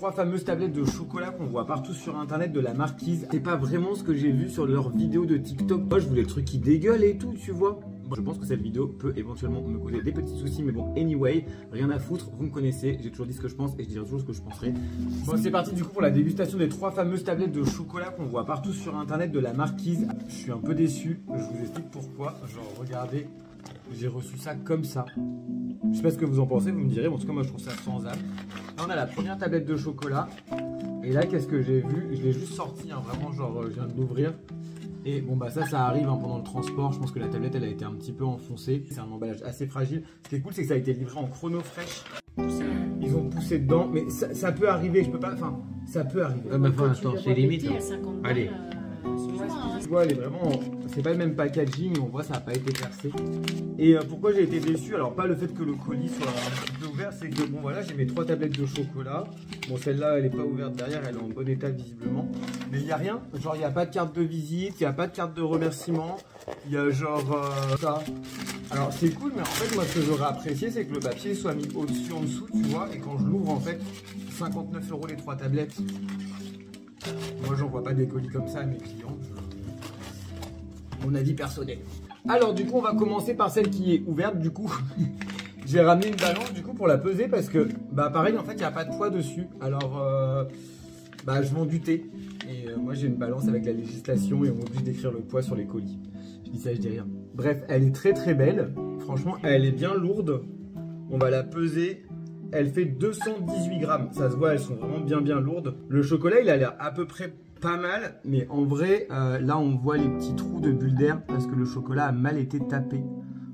3 fameuses tablettes de chocolat qu'on voit partout sur internet de la Marquise. C'est pas vraiment ce que j'ai vu sur leurs vidéos de TikTok. Moi je voulais le truc qui dégueule et tout, tu vois. Je pense que cette vidéo peut éventuellement me causer des petits soucis, mais bon, anyway, rien à foutre, vous me connaissez, j'ai toujours dit ce que je pense et je dirai toujours ce que je penserai. Bon, c'est parti du coup pour la dégustation des 3 fameuses tablettes de chocolat qu'on voit partout sur internet de la Marquise. Je suis un peu déçu, je vous explique pourquoi. Genre, regardez, j'ai reçu ça comme ça. Je sais pas ce que vous en pensez, vous me direz, bon, en tout cas moi je trouve ça sans âme. Là on a la première tablette de chocolat, et là qu'est-ce que j'ai vu? Je l'ai juste sorti, hein, vraiment genre je viens de l'ouvrir. Et bon bah ça arrive hein, pendant le transport, je pense que la tablette elle a été un petit peu enfoncée. C'est un emballage assez fragile. Ce qui est cool c'est que ça a été livré en chrono fraîche. Ils ont poussé dedans, mais ça peut arriver, je peux pas, enfin ça peut arriver. Ah bah attends, c'est limite. Allez. Tu vois, elle est vraiment, c'est pas le même packaging, on voit ça n'a pas été percé. Et pourquoi j'ai été déçu? Alors pas le fait que le colis soit un petit peu ouvert, c'est que bon voilà, j'ai mes 3 tablettes de chocolat. Bon celle-là elle est pas ouverte derrière, elle est en bon état visiblement. Mais il n'y a rien, genre il n'y a pas de carte de visite, il n'y a pas de carte de remerciement. Il y a genre ça. Alors c'est cool, mais en fait moi ce que j'aurais apprécié c'est que le papier soit mis au-dessus en dessous, tu vois. Et quand je l'ouvre en fait, 59 € les 3 tablettes. Moi j'en vois pas des colis comme ça à mes clients. Mon avis personnel. Alors du coup on va commencer par celle qui est ouverte. Du coup j'ai ramené une balance du coup pour la peser parce que bah pareil en fait il n'y a pas de poids dessus. Alors bah je m'en doutais. Et moi j'ai une balance avec la législation et on m'oblige d'écrire le poids sur les colis. Je dis ça, je dis rien. Bref, elle est très très belle. Franchement elle est bien lourde. On va la peser. Elle fait 218 grammes. Ça se voit, elles sont vraiment bien lourdes. Le chocolat il a l'air à peu près pas mal, mais en vrai, là on voit les petits trous de bulles d'air parce que le chocolat a mal été tapé.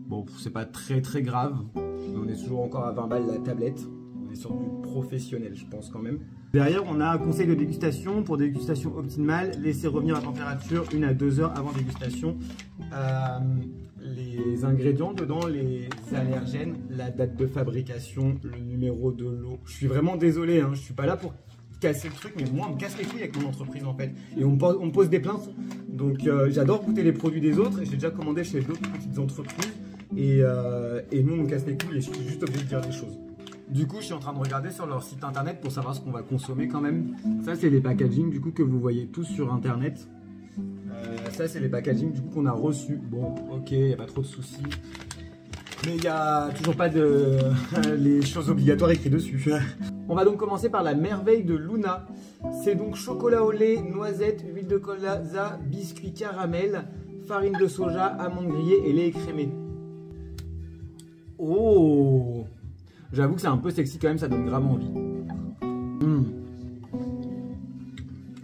Bon, c'est pas très grave, mais on est toujours encore à 20 balles la tablette. On est sur du professionnel, je pense quand même. Derrière, on a un conseil de dégustation. Pour dégustation optimale, laissez revenir à température 1 à 2 heures avant dégustation. Les ingrédients dedans, les allergènes, la date de fabrication, le numéro de lot. Je suis vraiment désolé, hein, je suis pas là pour casser le truc, mais moi on me casse les couilles avec mon entreprise en fait, et on me pose des plaintes. Donc j'adore goûter les produits des autres, et j'ai déjà commandé chez d'autres petites entreprises, et nous on me casse les couilles et je suis juste obligé de dire des choses. Du coup je suis en train de regarder sur leur site internet pour savoir ce qu'on va consommer quand même. Ça c'est les packaging du coup que vous voyez tous sur internet. Ça c'est les packaging du coup qu'on a reçus. Bon ok, il n'y a pas trop de soucis, mais il n'y a toujours pas de les choses obligatoires écrites dessus. On va donc commencer par la merveille de Luna. C'est donc chocolat au lait, noisette, huile de colza, biscuit caramel, farine de soja, amandes grillées et lait écrémé. Oh! J'avoue que c'est un peu sexy quand même, ça donne grave envie.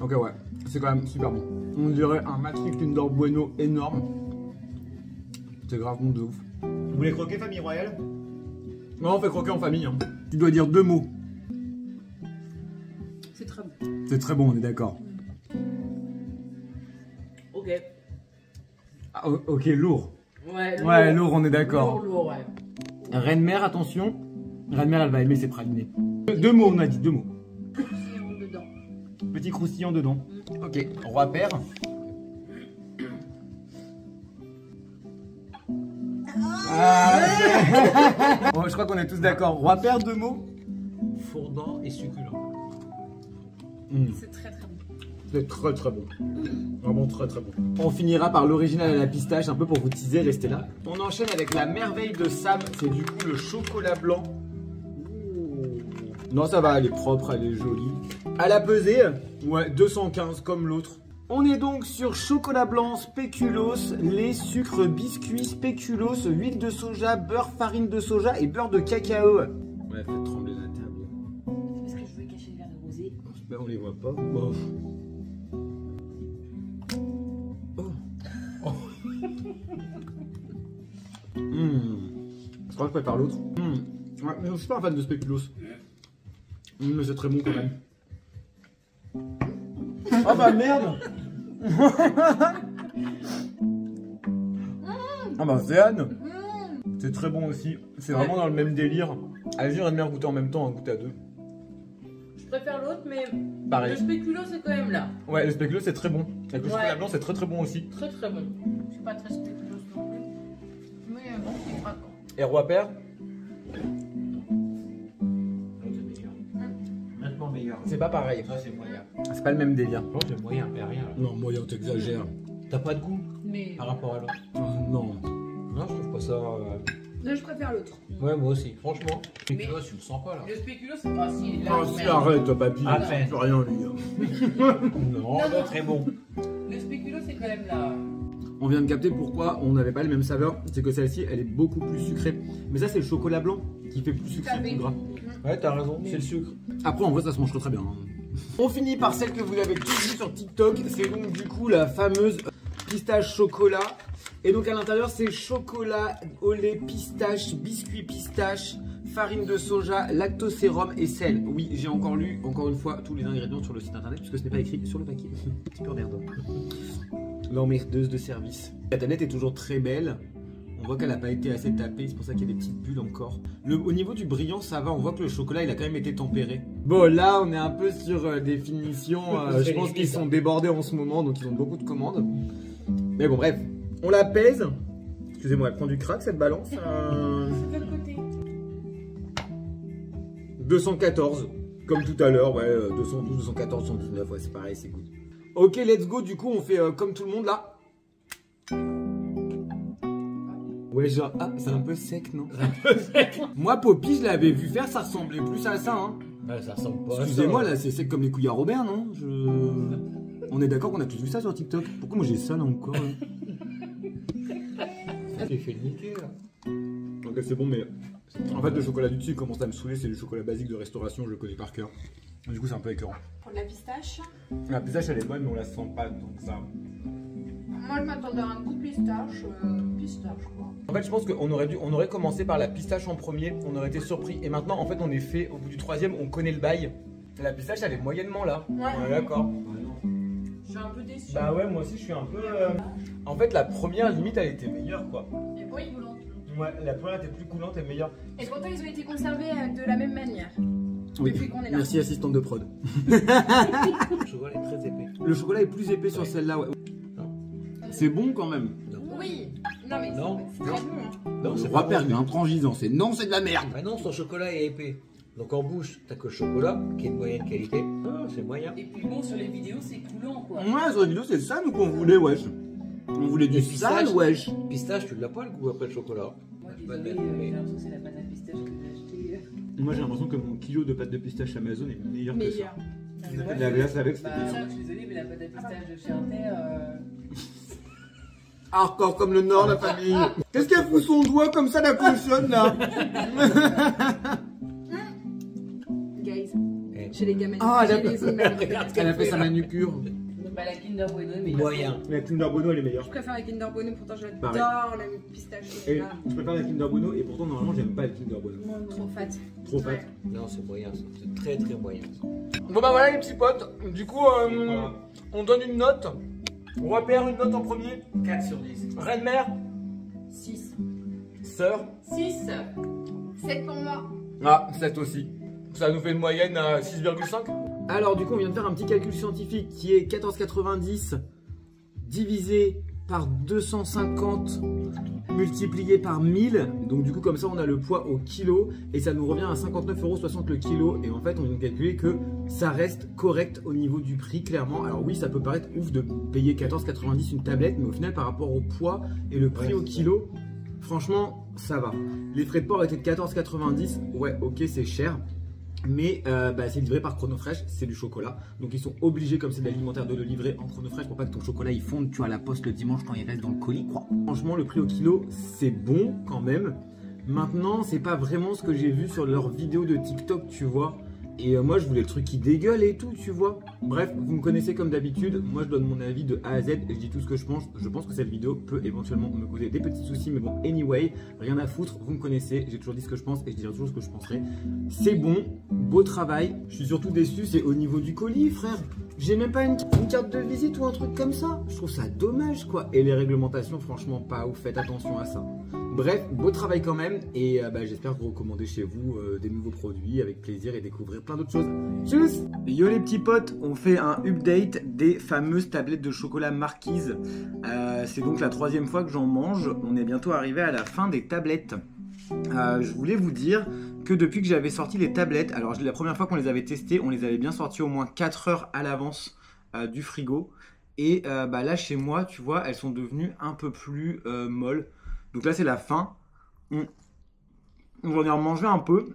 Ok ouais, c'est quand même super bon. On dirait un Matrix Kinder Bueno énorme. C'est grave bon de ouf. Vous voulez croquer famille royale? Non, on fait croquer en famille. Hein. Tu dois dire 2 mots. C'est très bon. C'est très bon, on est d'accord. Ok. Ah, ok, lourd. Ouais, lourd. Ouais, lourd, on est d'accord. Lourd, ouais. Reine-mère, attention. Reine-mère, elle va aimer ses pralinés. 2 mots, on a dit 2 mots. Croustillant dedans. Petit croustillant dedans. Ok, roi-père. Bon, je crois qu'on est tous d'accord. Roi-père, 2 mots. Fondant et succulent. C'est très bon. C'est très bon. Vraiment très bon. On finira par l'original à la pistache, un peu pour vous teaser, restez là. On enchaîne avec la merveille de Sam, c'est du coup le chocolat blanc. Non, ça va, elle est propre, elle est jolie. À la pesée, ouais, 215 comme l'autre. On est donc sur chocolat blanc, spéculoos, lait, sucre, biscuit, spéculoos, huile de soja, beurre, farine de soja et beurre de cacao. Ouais, faites trembler la table. Est-ce que je veux cacher le verre de rosé? Ben, on les voit pas. Bon. Je crois que je préfère l'autre. Ouais, mais je suis pas un fan de spéculoos. Mais c'est très bon quand même. Oh bah merde. Ah bah c'est Anne. C'est très bon aussi. C'est vraiment dans le même délire. Allez-y, on va goûter en même temps, goûter à 2. Je préfère l'autre, mais Pareil. le spéculoos c'est quand même là. Ouais, le spéculoos c'est très bon. Avec le chocolat blanc c'est très bon aussi. Très bon. Je suis pas très spéculoos non plus. Mais bon, c'est craquant. Et roi-père? Nettement meilleur. moyen. C'est pas pareil. Ça, c'est moyen. C'est pas le même délire. Non, c'est moyen, mais rien. Là. Non, moyen, t'exagères. T'as pas de goût Mais par rapport à l'autre? Non. Non, je trouve pas ça. là, je préfère l'autre. Ouais, moi aussi. Franchement, Mais- spéculoos, tu le sens pas là. Le spéculoos, c'est pas si. Ah, si, arrête, papy. À peine. C'est rien, lui. Non, l'autre est bon. Le spéculoos, c'est quand même là. On vient de capter pourquoi on n'avait pas les mêmes saveurs. C'est que celle-ci, elle est beaucoup plus sucrée. Mais ça, c'est le chocolat blanc qui fait plus sucré, plus gras. Ouais, t'as raison, c'est le sucre. Après, en vrai, ça se mange très bien. On finit par celle que vous avez tous vue sur TikTok. C'est donc du coup la fameuse pistache chocolat. Et donc à l'intérieur, c'est chocolat au lait, pistache, biscuit pistache, farine de soja, lactosérum et sel. Oui, j'ai encore lu, encore une fois, tous les ingrédients sur le site internet, puisque ce n'est pas écrit sur le paquet. Petit peu merdant. L'emmerdeuse de service. La tablette est toujours très belle. On voit qu'elle n'a pas été assez tapée, c'est pour ça qu'il y a des petites bulles encore. Au niveau du brillant, ça va, on voit que le chocolat, il a quand même été tempéré. Bon, là, on est un peu sur des finitions, je pense qu'ils sont débordés en ce moment, donc ils ont beaucoup de commandes. Mais bon, bref, on la pèse. Excusez-moi, elle prend du crack, cette balance. De quel côté 214, comme tout à l'heure, ouais, 212, 214, 119, ouais, c'est pareil, c'est good. Ok, let's go, du coup, on fait comme tout le monde, là. Ouais, genre, ah, c'est un peu sec, non? Moi, Poppy, je l'avais vu faire, ça ressemblait plus à ça, hein. Ouais, ça ressemble pas à ça. Excusez-moi, là, c'est sec comme les couilles à Robert, non? On est d'accord qu'on a tous vu ça sur TikTok? Pourquoi moi j'ai ça, là, encore, là? T'es fait niquer, là. Ok, c'est bon, mais en fait, le chocolat du dessus il commence à me saouler, c'est du chocolat basique de restauration, je le connais par cœur. Du coup, c'est un peu écœurant. Pour la pistache. La pistache, elle est bonne, mais on la sent pas donc ça. Moi, je m'attendais à un goût pistache. Pistache, quoi. En fait, je pense qu'on aurait commencé par la pistache en premier, on aurait été surpris. Et maintenant, en fait, on est fait, au bout du troisième, on connaît le bail. La pistache, elle est moyennement là. Ouais. On est d'accord. Je suis un peu déçue. Bah ouais, moi aussi, je suis un peu. En fait, la première, limite, elle était meilleure, quoi. Et bon, ils voulont. Ouais, la première était plus coulante et meilleure. Et pourtant, ils ont été conservés de la même manière. Oui, Depuis qu'on est là. merci assistante de prod. Le chocolat est très épais. Le chocolat est plus épais sur celle-là, ouais. C'est bon quand même. Oui. Non, mais Non. c'est très bon. Hein. Non, c'est Roi pas Père, bon. il est intransigeant. C'est non, c'est de la merde. Ah non, son chocolat est épais. Donc en bouche, t'as que le chocolat, qui est de moyenne qualité. Ah, c'est moyen. Et puis bon, sur les vidéos, c'est coulant quoi. Ouais, sur la vidéo, c'est ça nous qu'on voulait, wesh. On voulait du Et sale, pistache. wesh. Pistache, tu l'as pas le goût après le chocolat. Moi, Je peux pas te désolée, mettre, mais- j'ai l'impression que c'est la pâte à pistache que j'ai achetée. Moi, j'ai l'impression que mon kilo de pâte de pistache Amazon est meilleur que ça. Meilleur. On a fait de la glace avec, c'était Bah, bien. je suis désolée, mais la pâte à pistache de chez Inter. Hardcore comme le Nord, la famille. Qu'est-ce qu'elle fout son doigt comme ça, la cochonne, là? Guys, Eh. chez les gamins. Ah, j'ai elle a- les ongles. Elle a fait sa manucure. Bah, la Kinder Bueno est meilleure. Moyen. La Kinder Bueno, elle est meilleure. Je préfère la Kinder Bueno, pourtant j'adore Pareil. la pistache. Et je préfère la Kinder Bueno et pourtant, normalement, j'aime pas la Kinder Bueno. Trop fat. Trop fat. Ouais. Non, c'est moyen, ça. C'est très très moyen. Bon bah voilà les petits potes, du coup on donne une note. On repère une note en premier. 4 sur 10. Reine-mère, 6. sœur. 6. 7 pour moi. Ah, 7 aussi. Ça nous fait une moyenne à 6,5. Alors du coup on vient de faire un petit calcul scientifique qui est 14,90 divisé par 250 multiplié par 1000. Donc du coup comme ça on a le poids au kilo et ça nous revient à 59,60 € le kilo. Et en fait on vient de calculer que ça reste correct au niveau du prix clairement. Alors oui ça peut paraître ouf de payer 14,90 une tablette, mais au final par rapport au poids et le prix au kilo, franchement ça va. Les frais de port étaient de 14,90, ouais ok c'est cher. Mais c'est livré par Chronofresh, c'est du chocolat. Donc ils sont obligés, comme c'est de l'alimentaire, de le livrer en Chronofresh pour pas que ton chocolat il fonde, tu vois, à la poste le dimanche quand il reste dans le colis, quoi. Franchement, le prix au kilo, c'est bon quand même. Maintenant, c'est pas vraiment ce que j'ai vu sur leurs vidéos de TikTok, tu vois. Et moi, je voulais le truc qui dégueule et tout, tu vois. Bref, vous me connaissez comme d'habitude. Moi, je donne mon avis de A à Z et je dis tout ce que je pense. Je pense que cette vidéo peut éventuellement me causer des petits soucis, mais bon, anyway, rien à foutre. Vous me connaissez, j'ai toujours dit ce que je pense et je dirai toujours ce que je penserai. C'est bon, beau travail. Je suis surtout déçu, c'est au niveau du colis, frère. J'ai même pas une carte de visite ou un truc comme ça. Je trouve ça dommage, quoi. Et les réglementations, franchement, pas ouf. Faites attention à ça. Bref, beau travail quand même. Et j'espère vous recommander chez vous des nouveaux produits avec plaisir et découvrir plein d'autres choses. Tchuss! Yo les petits potes, on fait un update des fameuses tablettes de chocolat Marquise. C'est donc la 3e fois que j'en mange. On est bientôt arrivé à la fin des tablettes. je voulais vous dire que depuis que j'avais sorti les tablettes, alors la première fois qu'on les avait testées, on les avait bien sorties au moins 4 heures à l'avance du frigo. Et là chez moi, tu vois, elles sont devenues un peu plus molles. Donc là c'est la fin. J'en ai remangé un peu.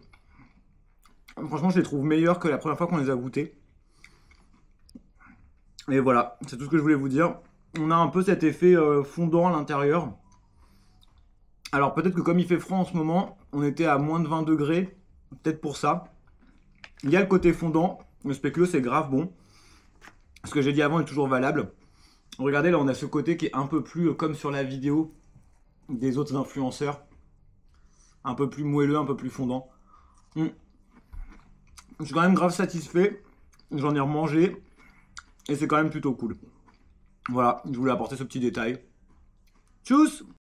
Franchement je les trouve meilleures que la première fois qu'on les a goûtées. Et voilà, c'est tout ce que je voulais vous dire. On a un peu cet effet fondant à l'intérieur. Alors peut-être que comme il fait froid en ce moment, on était à moins de 20 degrés. Peut-être pour ça. Il y a le côté fondant. Le spéculoos c'est grave bon. Ce que j'ai dit avant est toujours valable. Regardez là on a ce côté qui est un peu plus comme sur la vidéo des autres influenceurs. Un peu plus moelleux, un peu plus fondant. Je suis quand même grave satisfait. J'en ai remangé. Et c'est quand même plutôt cool. Voilà, je voulais apporter ce petit détail. Tchuss!